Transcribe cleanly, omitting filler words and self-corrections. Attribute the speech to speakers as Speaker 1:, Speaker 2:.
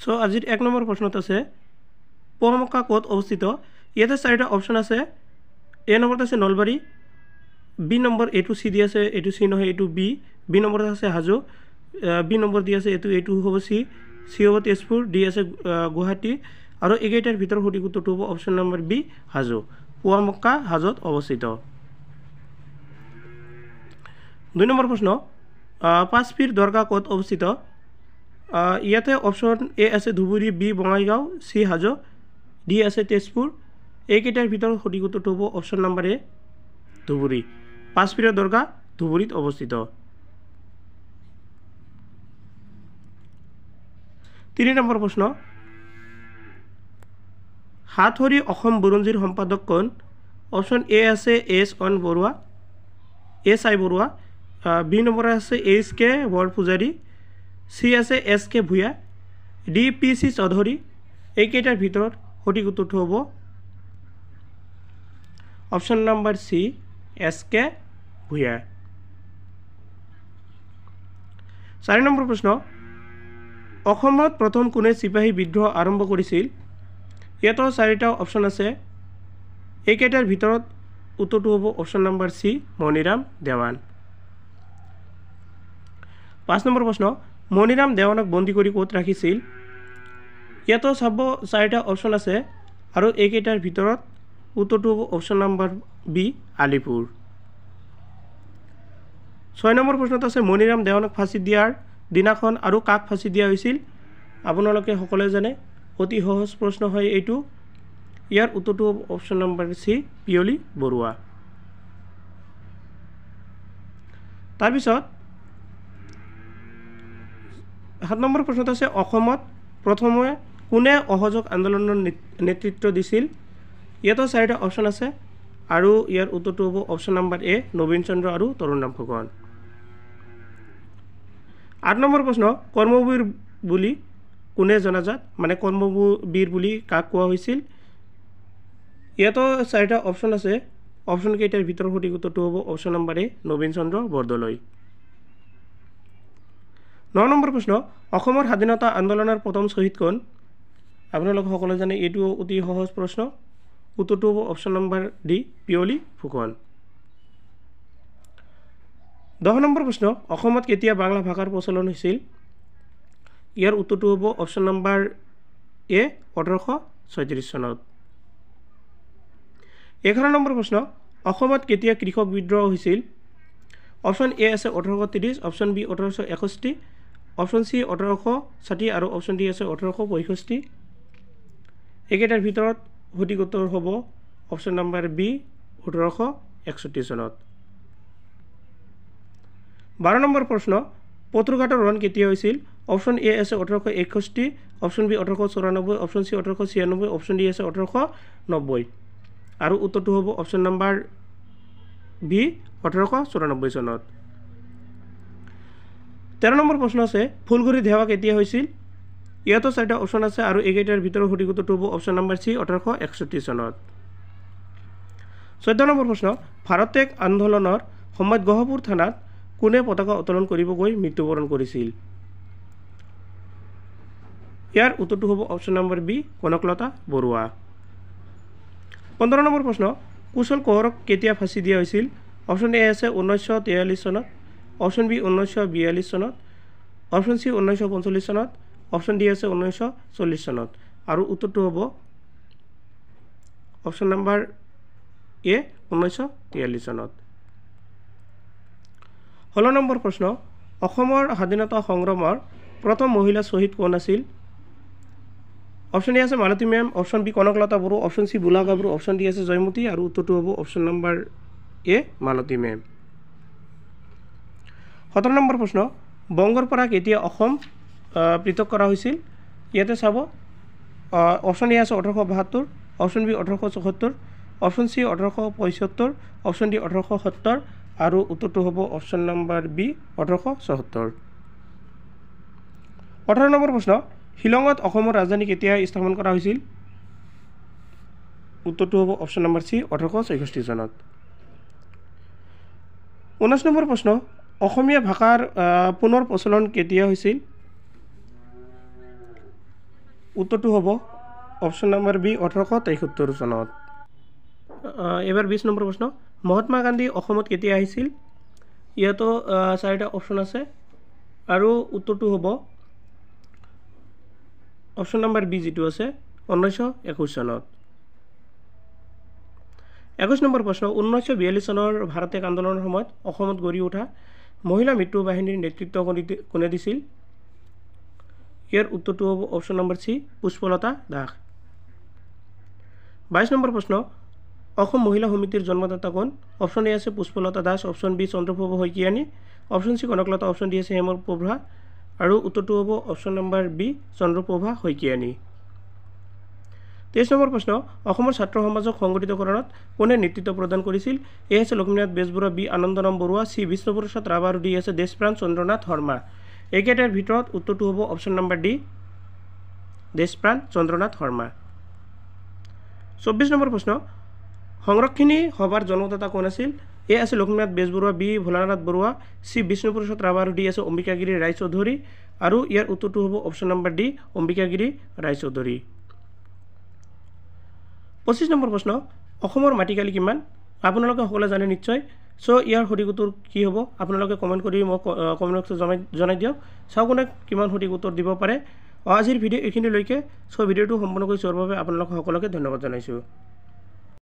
Speaker 1: So আজিৰ 1 number প্ৰশ্নত আছে পোৱামক্কা ক'ত অৱস্থিত ইয়াতে চাৰিটা অপচন আছে এ নম্বৰত আছে নলবাৰী বি নম্বৰ এটু সি দি আছে এটু সি নহয় এটু বি নম্বৰত আছে হাজো বি নম্বৰ দি আছে এটু হ'ব সি হ'ব তেজপুৰ ডি আছে গুৱাহাটী আৰু এইকেইটাৰ ভিতৰত সঠিক উত্তৰটো হ'ব option number B Hajo Poa Mecca হাজোত অৱস্থিত 2 নম্বৰ প্ৰশ্ন পাঁচপীৰ দৰগাহ ক'ত অৱস্থিত ইয়াতে অপচন এ আছে ধুবুৰী বি বঙাইগাঁও সি হাজো ডি আছে তেজপুৰ এইকেইটাৰ ভিতৰত সঠিক উত্তৰটো হ'ব অপচন নম্বৰ এ ধুবুৰী পাঁচপীৰৰ দৰগাহ ধুবুৰীত অৱস্থিত 3 নম্বৰ প্ৰশ্ন হাতহৰি অসম বুৰঞ্জীৰ সম্পাদক কোন অপচন এ আছে S N Barua S I Barua B number আছে এইচ কে বৰপূজাৰী সি আছে S K Bhuyan D P C Choudhury এইকেইটাৰ ভিতৰত সঠিক উত্তৰটো হ'ব option number C S K Bhuyan 4 number প্ৰশ্ন অসমত প্ৰথম কোনে চিপাহী বিদ্ৰোহ আৰম্ভ কৰিছিল ইয়াতো চাৰিটা অপচন আছে এইকেইটাৰ ভিতৰত উত্তৰটো হ'ব অপচন নম্বৰ সি মণিৰাম দেৱান 5 নম্বৰ প্ৰশ্ন মণিৰাম দেৱানক বন্দী কৰি ক'ত ৰাখিছিল ইয়াতো চাব চাৰিটা অপচন আছে আৰু এইকেইটাৰ ভিতৰত উত্তৰটো হ'ব option number B Alipur 6 number প্ৰশ্নত আছে মণিৰাম দেৱানক ফাঁচি দিয়াৰ দিনাখন আৰু কাক ফাঁচি দিয়া হৈছিল আপোনালোকে সকলোৱে জানে অতি সহজ প্ৰশ্ন হয় এইটো ইয়াৰ উত্তৰটো হ'ব অপচন নম্বৰ সি পিয়লি বৰুৱা তাৰপিছত 7 নম্বৰ প্ৰশ্নত আছে অসমত প্ৰথমে কোনে অসহযোগ আন্দোলনৰ নেতৃত্ব দিছিল ইয়াতো চাৰিটা অপচন আছে আৰু ইয়াৰ উত্তৰটো হ'ব অপচন নম্বৰ এ নবীন চন্দ্ৰ আৰু তৰুণৰাম ফুকন 8 নম্বৰ প্ৰশ্ন কৰ্মবীৰ বুলি কোনে জনাজাত মানে কৰ্মবীৰ বুলি কাক কোৱা হৈছিল ইয়াতো চাৰিটা অপচন আছে অপচন কেইটাৰ ভিতৰত সঠিক উত্তৰটো হ'ব অপচন নম্বৰ এ নবীন চন্দ্ৰ বৰদলৈ 9 নম্বৰ প্ৰশ্ন অসমৰ স্বাধীনতা আন্দোলনৰ প্ৰথম শ্বহীদ কোন আপোনালোকে সকলোৱে জানে এইটো অতি সহজ প্ৰশ্ন উত্তৰটো হ'ব option number D Piyali Phukan 10 number প্ৰশ্ন অসমত কেতিয়া বাংলা ভাষাৰ প্ৰচলন হৈছিল ইয়াৰ উত্তৰটো হ'ব অপচন নম্বৰ এ 1836 চনত 11 নম্বৰ প্ৰশ্ন অসমত কেতিয়া কৃষক বিদ্ৰোহ হৈছিল অপচন এ আছে 1830 অপচন বি 1861 অপচন চি 1860 আৰু অপচন ডি আছে 1865 এইকেইটাৰ ভিতৰত সঠিক উত্তৰ হ'ব অপচন নম্বৰ বি 1861 চনত 12 নম্বৰ প্ৰশ্ন পত্ৰুঘাটৰ ৰণ কেতিয়া হৈছিল অপচন এ আছে 1861 option B 1894 option C 1896 option D আছে 1890 আৰু উত্তৰটো হ'ব অপচন নম্বৰ বি 1894 চনত 13 নম্বৰ প্ৰশ্ন আছে ফুলগুৰি ধেৱা কেতিয়া হৈছিল ইয়াতো চাৰিটা অপচন আছে আৰু এইকেইটাৰ ভিতৰত সঠিক উত্তৰটো হ'ব অপচন নম্বৰ চি 1861 চনত 14 নম্বৰ প্ৰশ্ন ভাৰত ত্যাগ আন্দোলনৰ সময়ত গহপুৰ থানাত কোনে পতাকা উত্তোলন কৰিব গৈ মৃত্যুবৰণ কৰিছিল ইয়াৰ উত্তৰটো হ'ব option number B Kanaklata Barua 15 number প্ৰশ্ন কুশল কোঁৱৰক কেতিয়া ফাঁচি দিয়া হৈছিল অপচন এ আছে 1943 চনত অপচন বি 1942 চনত অপচন চি 1945 চনত অপচন ডি আছে 1940 চনত আৰু উত্তৰটো হ'ব অপচন নম্বৰ এ 1943 চনত 16 নম্বৰ প্ৰশ্ন অসমৰ স্বাধীনতা সংগ্ৰামৰ প্ৰথম মহিলা শ্বহীদ কোন আছিল অপচন এ আছে মালতী মেম অপচন বি কনকলতা বড়ো অপচন চি বুলা গাভৰু অপচন ডি আছে জয়মতী আৰু উত্তৰটো হ'ব option number A Malati Mem 17 number প্ৰশ্ন বংগৰ পৰা কেতিয়া অসম পৃথক কৰা হৈছিল ইয়াতে চাব অপচন এ আছে 1872 option B 1874 option C 1875 option D 1870 আৰু উত্তৰটো হ'ব অপচন নম্বৰ বি 1874 18 নম্বৰ প্ৰশ্ন শিলঙত অসমৰ ৰাজধানী কেতিয়া স্থাপন কৰা হৈছিল উত্তৰটো হ'ব অপচন নম্বৰ চি 1864 চনত 19 নম্বৰ প্ৰশ্ন অসমীয়া ভাষাৰ পুনৰ প্ৰচলন কেতিয়া হৈছিল উত্তৰটো হ'ব অপশ্যন নম্বৰ বি 1873 চনত। এবাৰ 20 নম্বৰ প্ৰশ্ন, মহাত্মা গান্ধী অসমত কেতিয়া আহিছিল? ইয়াতো 4টা অপশ্যন আছে আৰু উত্তৰটো হ'ব অপশ্যন নম্বৰ বি যিটো আছে 1921 চনত। 21 নম্বৰ প্ৰশ্ন, 1942 চনৰ ভাৰত ত্যাগ আন্দোলনৰ সময়ত অসমত গঢ়ি উঠা মহিলা মৃত্যু বাহিনীৰ নেতৃত্ব কোনে দিছিল? ইয়াৰ উত্তৰটো হ'ব option number C Pushpalata Das. 22 number প্ৰশ্ন, অসম মহিলা সমিতিৰ জন্মদাতা কোন? অপশ্যন এ আছে Pushpalata Das, option B Chandraprabha Saikiani, option C Kanaklata, option D আছে হেমপ্ৰভা আৰু উত্তৰটো হ'ব option number B Chandraprabha Saikiani. 23 number প্ৰশ্ন, অসমৰ ছাত্ৰ সমাজক সংগঠিতকৰণত কোনে নেতৃত্ব প্ৰদান কৰিছিল? এ আছে লক্ষ্মীনাথ বেজবৰুৱা, বি আনন্দৰাম বৰুৱা, চি বিষ্ণুপ্ৰসাদ ৰাভা আৰু ডি আছে দেশপ্ৰাণ চন্দ্ৰনাথ শৰ্মা। এইকেইটাৰ ভিতৰত উত্তৰটো হ'ব option number D Deshpran Chandranath Sharma. 24 number প্ৰশ্ন, সংৰক্ষিণী সভাৰ জন্মদাতা কোন আছিল? এ আছে লক্ষ্মীনাথ বেজবৰুৱা, বি ভোলানাথ বৰুৱা, চি বিষ্ণুপ্ৰসাদ ৰাভা আৰু ডি আছে অম্বিকাগিৰি ৰায়চৌধুৰী আৰু ইয়াৰ উত্তৰটো হ'ব option number D Ambikagiri Raichoudhury. 25 number প্ৰশ্ন, অসমৰ মাটিকালি কিমান? আপোনালোকে সকলোৱে জানে নিশ্চয়। চ' ইয়াৰ সঠিক উত্তৰ কি হ'ব আপোনালোকে কমেণ্ট কৰি মোক কমেণ্ট বক্সত জনাই দিয়ক। চাওঁ কোনে কিমান সঠিক উত্তৰ দিব পাৰে। আজিৰ ভিডিঅ' এইখিনিলৈকে। চ' ভিডিঅ'টো সম্পূৰ্ণকৈ চোৱাৰ বাবে আপোনালোক সকলোকে ধন্যবাদ জনাইছোঁ।